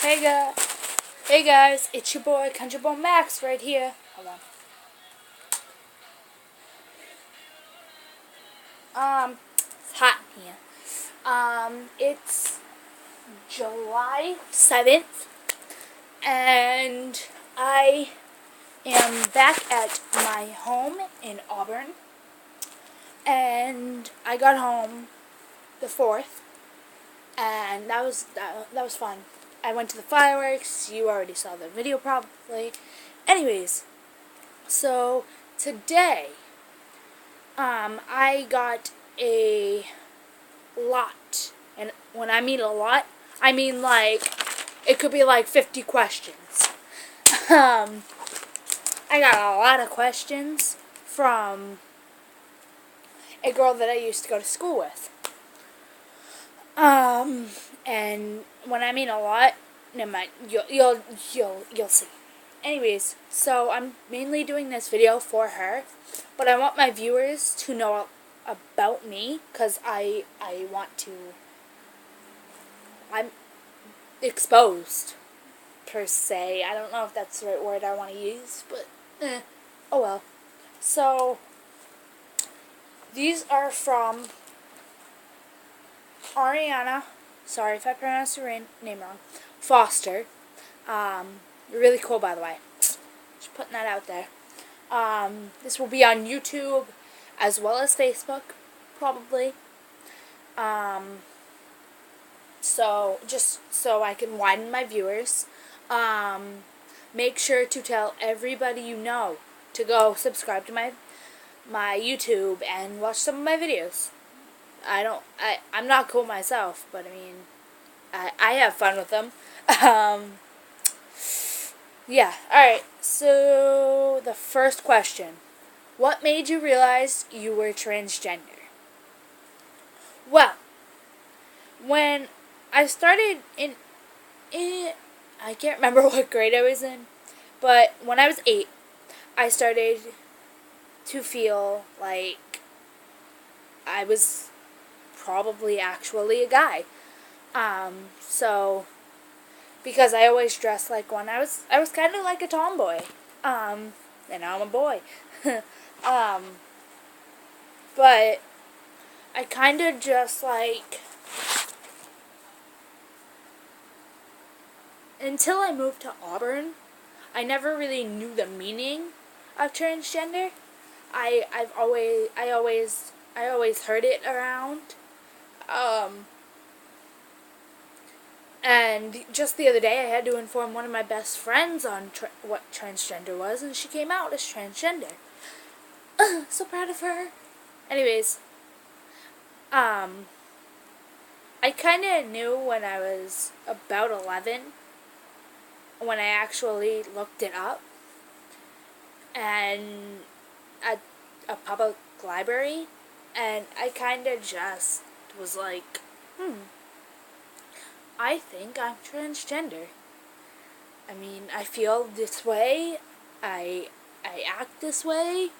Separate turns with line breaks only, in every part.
Hey guys, it's your boy Country Boy Max right here. Hold on. It's hot in here. It's July 7th, and I am back at my home in Auburn, and I got home the 4th, and that was fun. I went to the fireworks. You already saw the video probably. Anyways, so today, I got a lot. And when I mean a lot, I mean like, it could be like 50 questions. I got a lot of questions from a girl that I used to go to school with. And when I mean a lot, never mind, you'll see. Anyways, so I'm mainly doing this video for her, but I want my viewers to know about me, because I'm exposed, per se. I don't know if that's the right word I want to use, but, oh well. So, these are from Arianna, sorry if I pronounced your name wrong, Foster. Really cool, by the way. Just putting that out there. This will be on YouTube as well as Facebook, probably. So, just so I can widen my viewers, make sure to tell everybody you know to go subscribe to my YouTube and watch some of my videos. I'm not cool myself, but I mean, I have fun with them. Yeah, alright, so the first question. What made you realize you were transgender? Well, when I started I can't remember what grade I was in, but when I was 8, I started to feel like I was probably actually a guy. So, because I always dressed like one, I was kind of like a tomboy. And now I'm a boy. But I kind of just like, until I moved to Auburn, I never really knew the meaning of transgender. I always heard it around. And just the other day, I had to inform one of my best friends on what transgender was, and she came out as transgender. So proud of her. Anyways, I kind of knew when I was about 11, when I actually looked it up, and at a public library, and I kind of just was like, I think I'm transgender. I mean, I feel this way, I act this way.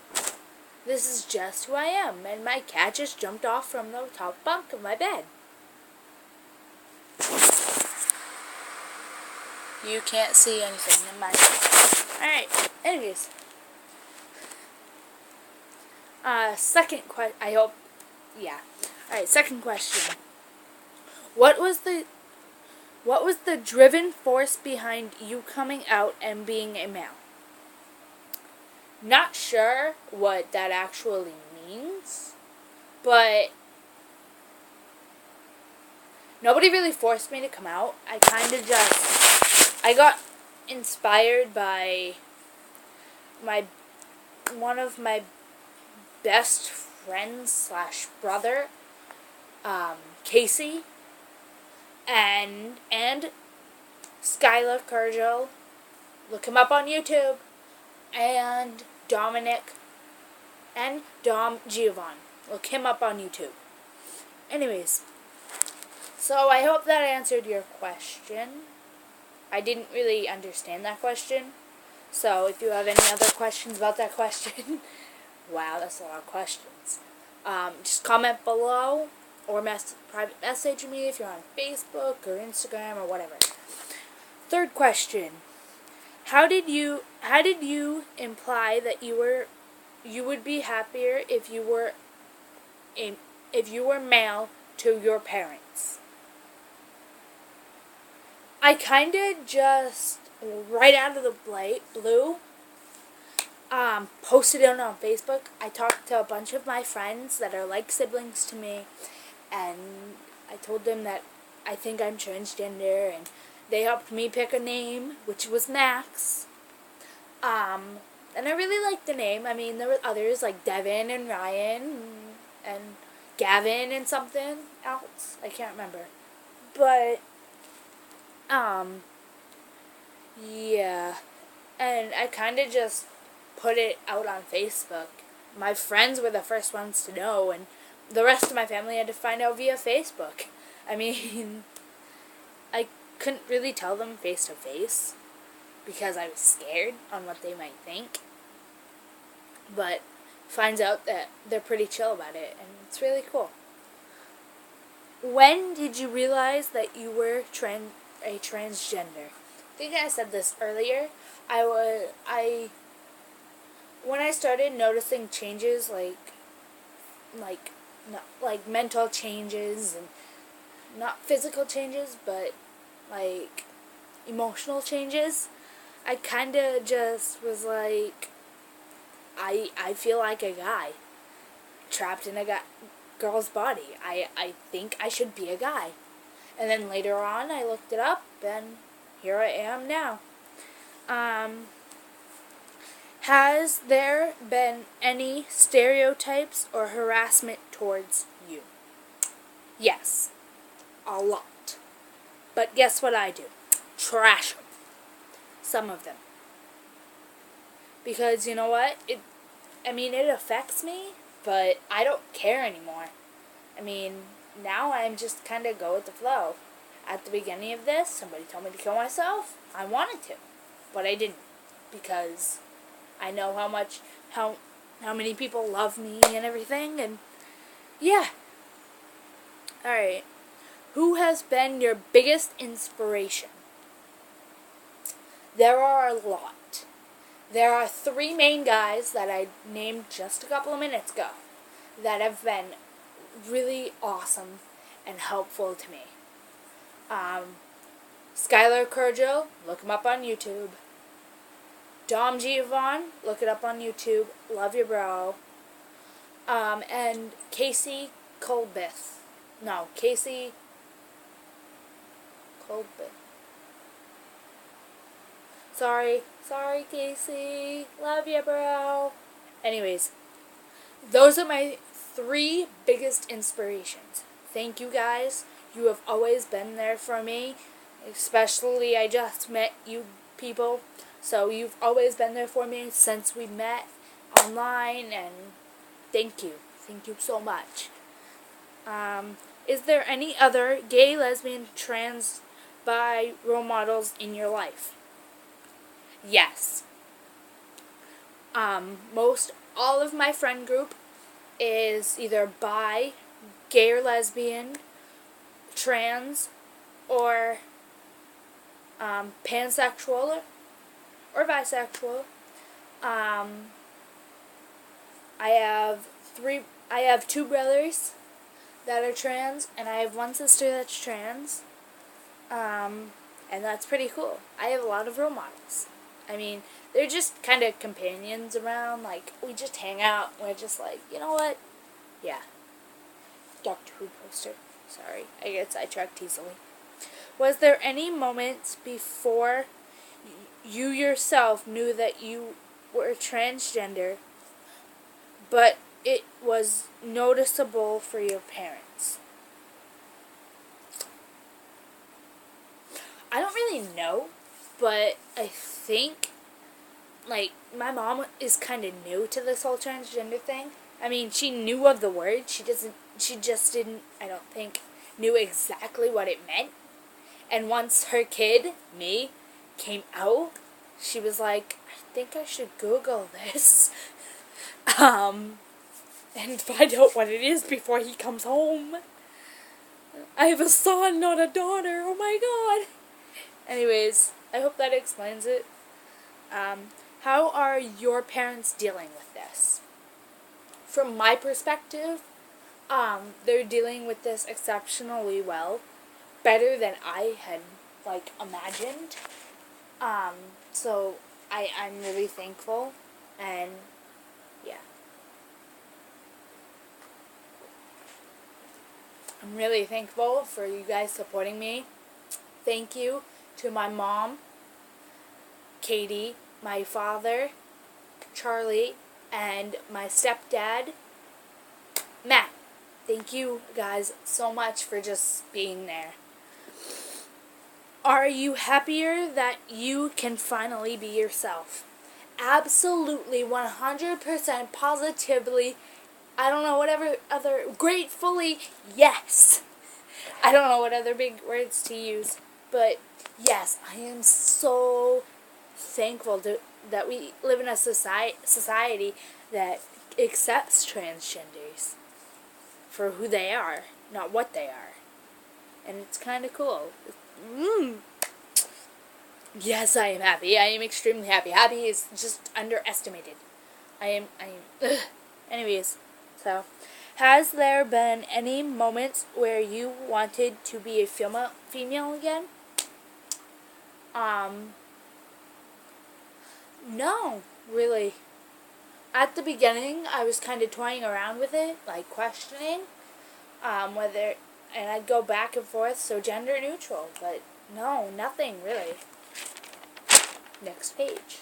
This is just who I am, and my cat just jumped off from the top bunk of my bed. You can't see anything in my face. Alright, anyways. Second question, I hope, yeah. Alright, second question. What was the driven force behind you coming out and being a male? Not sure what that actually means, but nobody really forced me to come out. I got inspired by one of my best friends / brother, Casey, and Skylar Curgel. Look him up on YouTube. And Dominic and Dom Giovanni. Look him up on YouTube. Anyways, so I hope that answered your question. I didn't really understand that question. So if you have any other questions about that question, wow, that's a lot of questions. Just comment below or private message me if you're on Facebook or Instagram or whatever. Third question. How did you imply that you would be happier a, if you were male to your parents? I kind of just right out of the blue posted it on Facebook. I talked to a bunch of my friends that are like siblings to me, and I told them that I think I'm transgender, and they helped me pick a name, which was Max. And I really liked the name. I mean, there were others like Devin and Ryan and Gavin and something else. I can't remember. But, yeah. And I kind of just put it out on Facebook. My friends were the first ones to know, and the rest of my family had to find out via Facebook. I mean, I couldn't really tell them face to face because I was scared on what they might think. But finds out that they're pretty chill about it, and it's really cool. When did you realize that you were a transgender? I think I said this earlier. When I started noticing changes like mental changes, and not physical changes, but like emotional changes, I kind of just was like, I feel like a guy trapped in a girl's body. I think I should be a guy. And then later on I looked it up, and here I am now. Has there been any stereotypes or harassment towards you? Yes, a lot. But guess what I do? Trash them. Some of them. Because you know what? It affects me, but I don't care anymore. I mean, now I'm just kind of go with the flow. At the beginning of this, somebody told me to kill myself. I wanted to, but I didn't, because I know how many people love me and everything, and yeah. Alright. Who has been your biggest inspiration? There are a lot. There are 3 main guys that I named just a couple of minutes ago that have been really awesome and helpful to me. Skylar Curjo, look him up on YouTube. Dom Giovanni, look it up on YouTube. Love you, bro. And Casey Colbeth. No, Casey Colbeth. Sorry, Casey. Love you, bro. Anyways, those are my 3 biggest inspirations. Thank you, guys. You have always been there for me. Especially, I just met you people. So you've always been there for me since we met online, and thank you. Thank you so much. Is there any other gay, lesbian, trans, bi role models in your life? Yes. Most all of my friend group is either bi, gay or lesbian, trans, or pansexual or bisexual. I have 2 brothers that are trans, and I have 1 sister that's trans. And that's pretty cool. I have a lot of role models. I mean, they're just kind of companions around. Like, we just hang out. We're just like, you know what? Yeah. Doctor Who poster. Sorry, I get sidetracked easily. Was there any moments before you yourself knew that you were transgender, but it was noticeable for your parents? I don't really know, but I think, like, my mom is kind of new to this whole transgender thing. I mean, she knew of the word. She just didn't, I don't think, knew exactly what it meant. And once her kid, me, came out, she was like, I think I should Google this. And find out what it is before he comes home. I have a son, not a daughter. Oh my god. Anyways, I hope that explains it. How are your parents dealing with this? From my perspective, they're dealing with this exceptionally well, better than I had imagined. So I'm really thankful, and yeah, I'm really thankful for you guys supporting me. Thank you to my mom, Katie, my father, Charlie, and my stepdad, Matt. Thank you guys so much for just being there. Are you happier that you can finally be yourself? Absolutely, 100% positively. I don't know whatever other, gratefully, yes. I don't know what other big words to use, but yes, I am so thankful that we live in a society that accepts transgenders for who they are, not what they are. And it's kind of cool. Yes, I am happy. I am extremely happy. Happy is just underestimated. Ugh. Anyways, so, has there been any moments where you wanted to be a female again? No, really. At the beginning, I was kind of toying around with it, like questioning whether, and I'd go back and forth, so gender neutral, but no, nothing really. Next page.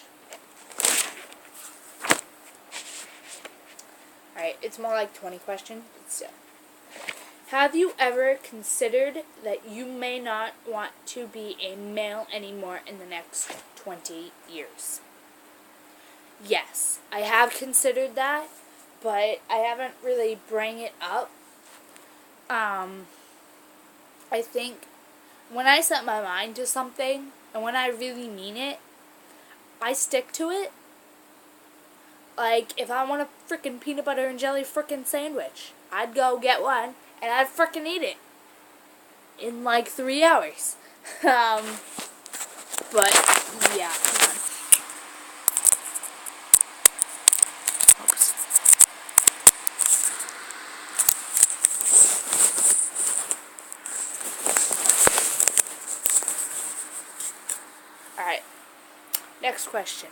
Alright, it's more like 20 questions, but still. Have you ever considered that you may not want to be a male anymore in the next 20 years? Yes, I have considered that, but I haven't really bring it up. I think when I set my mind to something, and when I really mean it, I stick to it. Like, if I want a frickin' peanut butter and jelly frickin' sandwich, I'd go get one, and I'd frickin' eat it in like 3 hours. But, yeah. Oops. Alright, next question.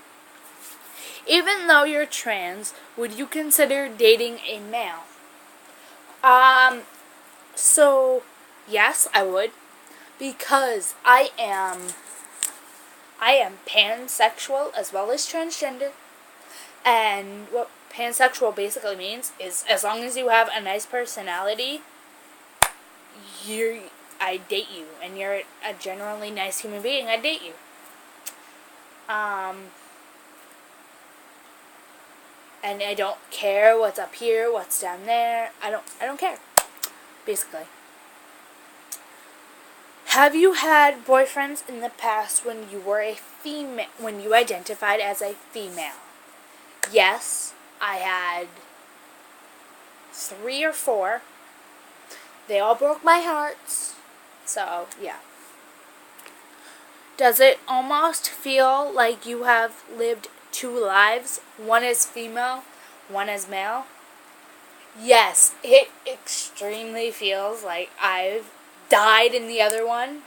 Even though you're trans, would you consider dating a male? So, yes, I would. Because I am pansexual as well as transgender. And what pansexual basically means is as long as you have a nice personality, I date you. And you're a generally nice human being, I date you. And I don't care what's up here, what's down there. I don't care, basically. Have you had boyfriends in the past when you were a female, when you identified as a female? Yes, I had 3 or 4. They all broke my hearts. So, yeah. Does it almost feel like you have lived 2 lives? One is female, one is male? Yes, it extremely feels like I've died in the other one.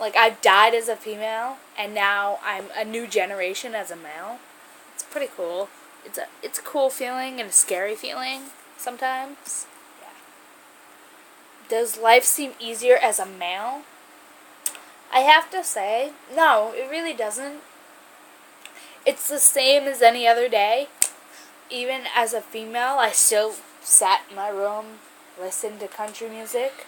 Like, I've died as a female, and now I'm a new generation as a male. It's pretty cool. It's a cool feeling and a scary feeling sometimes. Yeah. Does life seem easier as a male? I have to say, no, it really doesn't. It's the same as any other day. Even as a female, I still sat in my room, listened to country music.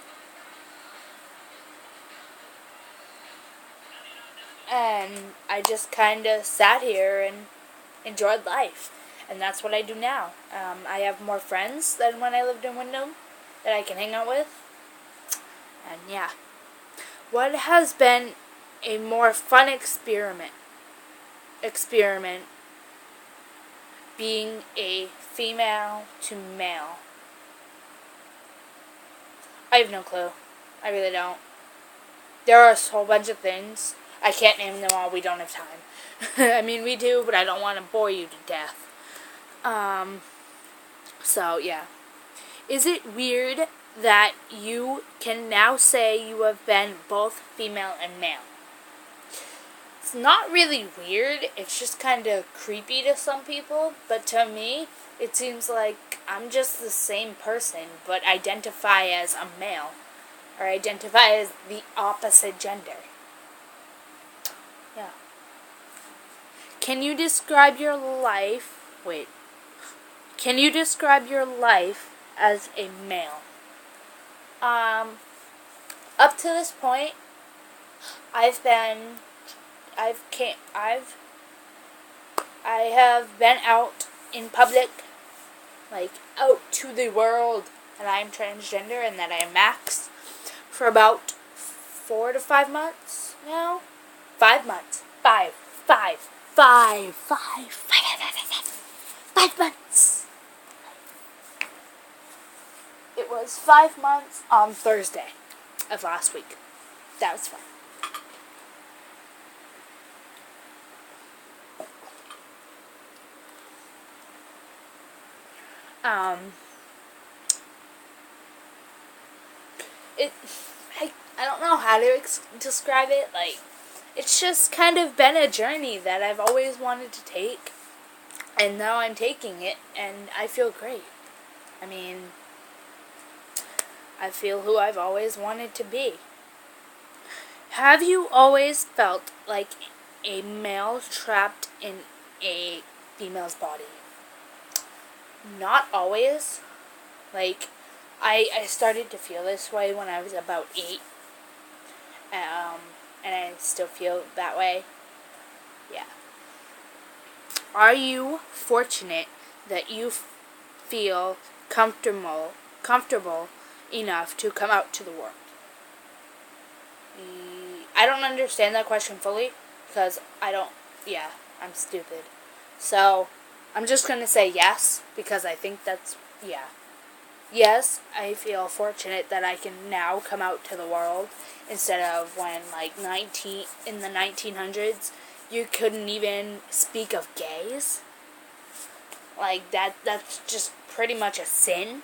And I just kind of sat here and enjoyed life. And that's what I do now. I have more friends than when I lived in Wyndham that I can hang out with. And yeah. What has been a more fun experiment being a female to male? I have no clue. I really don't. There are a whole bunch of things. I can't name them all. We don't have time. I mean, we do, but I don't want to bore you to death. So, yeah. Is it weird that you can now say you have been both female and male? It's not really weird. It's just kind of creepy to some people. But to me, it seems like I'm just the same person, but identify as a male. Or identify as the opposite gender. Yeah. Can you describe your life... Wait. Can you describe your life as a male? Up to this point, I have been out in public, like out to the world, that I am transgender and that I am Max for about 4 to 5 months now. 5 months. 5 months. It was 5 months on Thursday of last week. That was fun. I don't know how to describe it. Like, it's just kind of been a journey that I've always wanted to take, and now I'm taking it, and I feel great. I mean, I feel who I've always wanted to be. Have you always felt like a male trapped in a female's body? Not always. Like, I started to feel this way when I was about 8. And I still feel that way. Yeah. Are you fortunate that you feel comfortable enough to come out to the world? I don't understand that question fully, because I'm stupid. So, I'm just going to say yes, because I think that's, yeah. Yes, I feel fortunate that I can now come out to the world, instead of when, like, in the 1900s, you couldn't even speak of gays. Like, that's just pretty much a sin.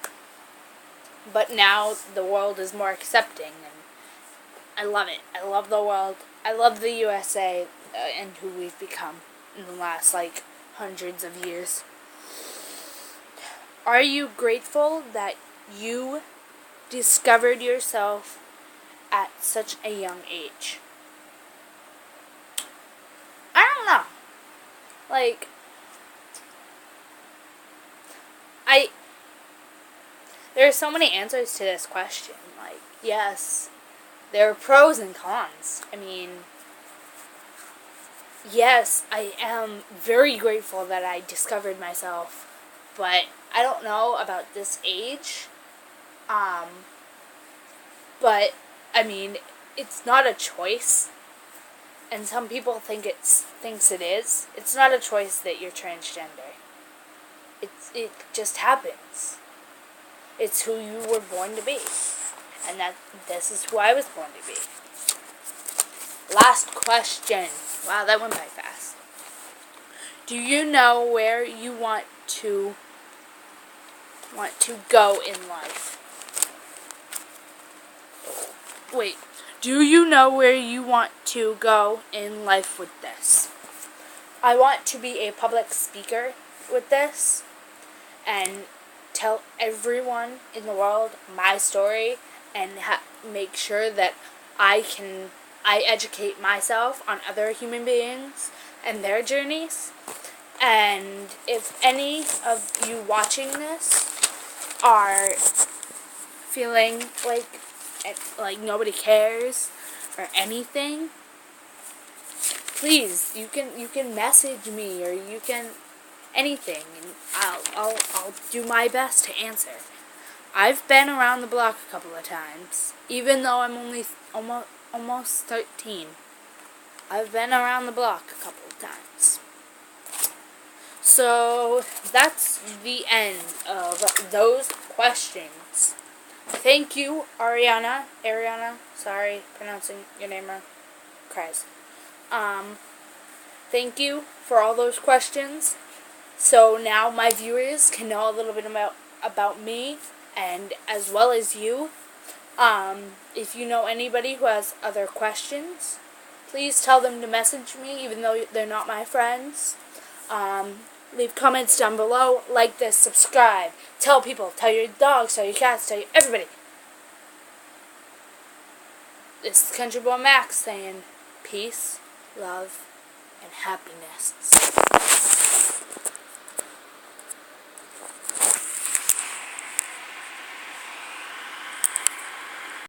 But now the world is more accepting, and I love it. I love the world. I love the USA and who we've become in the last, like, hundreds of years. Are you grateful that you discovered yourself at such a young age? I don't know. Like, there are so many answers to this question. Like, yes, there are pros and cons. I mean, yes, I am very grateful that I discovered myself, but I don't know about this age. But, I mean, it's not a choice, and some people thinks it is. It's not a choice that you're transgender. It just happens. It's who you were born to be, and this is who I was born to be. Last question. Wow, that went by fast. Do you know where you want to go in life? Wait, do you know where you want to go in life with this? I want to be a public speaker with this and tell everyone in the world my story, and make sure that I educate myself on other human beings and their journeys. And if any of you watching this are feeling like nobody cares or anything, please, you can message me, or you can anything, and I'll do my best to answer. I've been around the block a couple of times, even though I'm only almost 13. I've been around the block a couple of times. So that's the end of those questions. Thank you, Arianna, sorry, pronouncing your name wrong. Cries. Thank you for all those questions. So now my viewers can know a little bit about me, and as well as you. If you know anybody who has other questions, please tell them to message me, even though they're not my friends. Leave comments down below, like this, subscribe, tell people, tell your dogs, tell your cats, tell everybody. This is Country Boy Max saying peace, love, and happiness.